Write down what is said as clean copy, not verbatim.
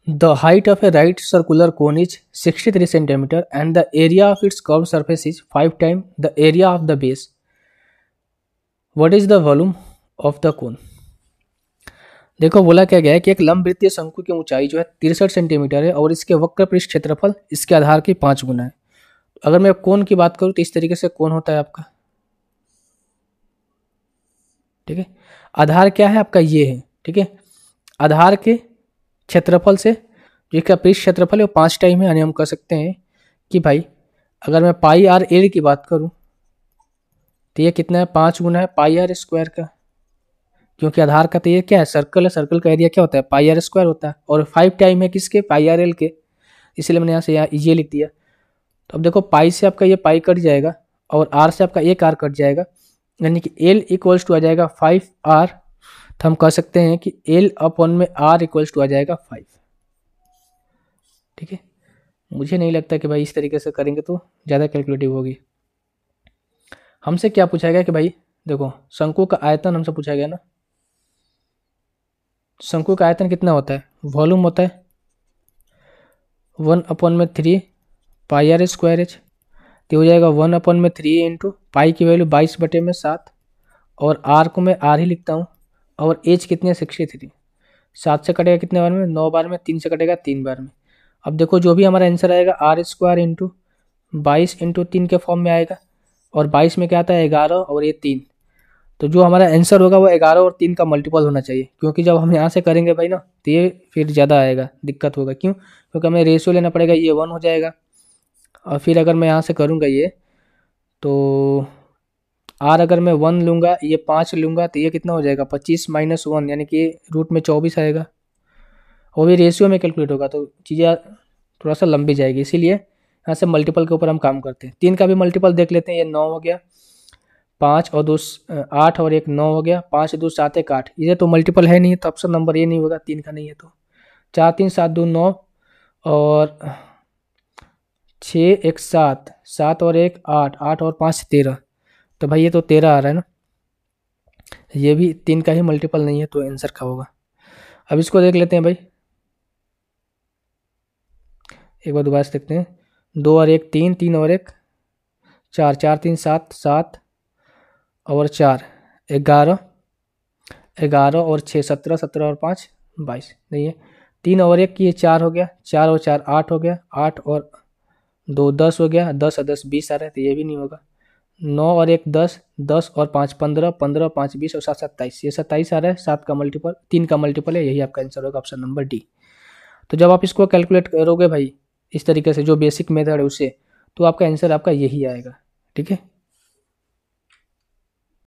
The height of A right circular cone is 63 centimetre and the area of its curve surface is 5 time the area of the base. What is the volume of the cone. देखो बोला क्या गया है कि एक लंबवृत्तीय शंकु की ऊंचाई जो है 63 सेंटीमीटर है और इसके वक्र पृष्ठ क्षेत्रफल इसके आधार के 5 गुना है। अगर मैं कोन की बात करूं तो इस तरीके से कोन होता है आपका, ठीक है। आधार क्या है आपका, ये है, ठीक है। आधार के क्षेत्रफल से जो इसका पृष्ठ क्षेत्रफल है वो 5 टाइम है, यानी हम कह सकते हैं कि भाई अगर मैं पाई आर एल की बात करूं तो ये कितना है, 5 गुना है पाई आर स्क्वायर का, क्योंकि आधार का तो ये क्या है, सर्कल है, सर्कल का एरिया क्या होता है, पाई आर स्क्वायर होता है, और 5 टाइम है किसके, पाई आर एल के, इसलिए मैंने यहाँ से ये लिख दिया। तो अब देखो पाई से आपका ये पाई कट जाएगा और आर से आपका एक आर कट जाएगा, यानी कि एल इक्वल्स टू आ जाएगा 5 आर। तो हम कह सकते हैं कि एल अपॉन में आर इक्वल्स टू आ जाएगा 5, ठीक है। मुझे नहीं लगता कि भाई इस तरीके से करेंगे तो ज़्यादा कैलकुलेटिव होगी। हमसे क्या पूछा गया कि भाई देखो शंकु का आयतन हमसे पूछा गया ना, शंकु का आयतन कितना होता है, वॉल्यूम होता है 1/3 पाई आर स्क्वायर एच, तो हो जाएगा 1/3 इंटू पाई की वैल्यू 22/7 और आर को मैं आर ही लिखता हूँ, और एच कितने 63, 7 से कटेगा कितने बार में, 9 बार में, 3 से कटेगा 3 बार में। अब देखो जो भी हमारा आंसर आएगा आर स्क्वायर इंटू 22 इंटू 3 के फॉर्म में आएगा, और 22 में क्या आता है 11 और ये 3, तो जो हमारा आंसर होगा वो 11 और 3 का मल्टीपल होना चाहिए, क्योंकि जब हम यहाँ से करेंगे भाई ना तो ये फिर ज़्यादा आएगा, दिक्कत होगा। क्यों, क्योंकि हमें रेशियो लेना पड़ेगा, ये 1 हो जाएगा, और फिर अगर मैं यहाँ से करूँगा ये तो आर अगर मैं 1 लूँगा, ये 5 लूँगा, तो ये कितना हो जाएगा 25 - 1, यानी कि रूट में 24 आएगा, और भी रेशियो में कैलकुलेट होगा, तो चीज़ें थोड़ा सा लंबी जाएगी, इसीलिए यहाँ से मल्टीपल के ऊपर हम काम करते हैं। 3 का भी मल्टीपल देख लेते हैं, ये 9 हो गया, 5 और 2 8 और 1 9 हो गया, 5 2 7 1 8, ये तो मल्टीपल है नहीं, तो ऑप्शन नंबर ये नहीं होगा, 3 का नहीं है, तो 4 3 7 2 9 और 6 1 7 7 और 1 8 8 और 5 13, तो भाई ये तो 13 आ रहा है ना, ये भी 3 का ही मल्टीपल नहीं है, तो आंसर क्या होगा। अब इसको देख लेते हैं भाई, एक बार दोबारा से देखते हैं, 2 और 1 3, 3 और 1 4, 4 3 7 7 और 4 11, 11 और 6 17, 17 और 5 22, नहीं है, 3 और 1 ये 4 हो गया, 4 और 4 8 हो गया, 8 और 2 10 हो गया, 10 और 10 20 आ रहा है, तो ये भी नहीं होगा, 9 और 1 10, 10 और 5 15, 15 और 5 20 और 7 27, ये 27 आ रहा है, 7 का मल्टीपल 3 का मल्टीपल है, यही आपका आंसर होगा, ऑप्शन नंबर डी। तो जब आप इसको कैलकुलेट करोगे भाई इस तरीके से, जो बेसिक मेथड है उससे, तो आपका आंसर आपका यही आएगा, ठीक है।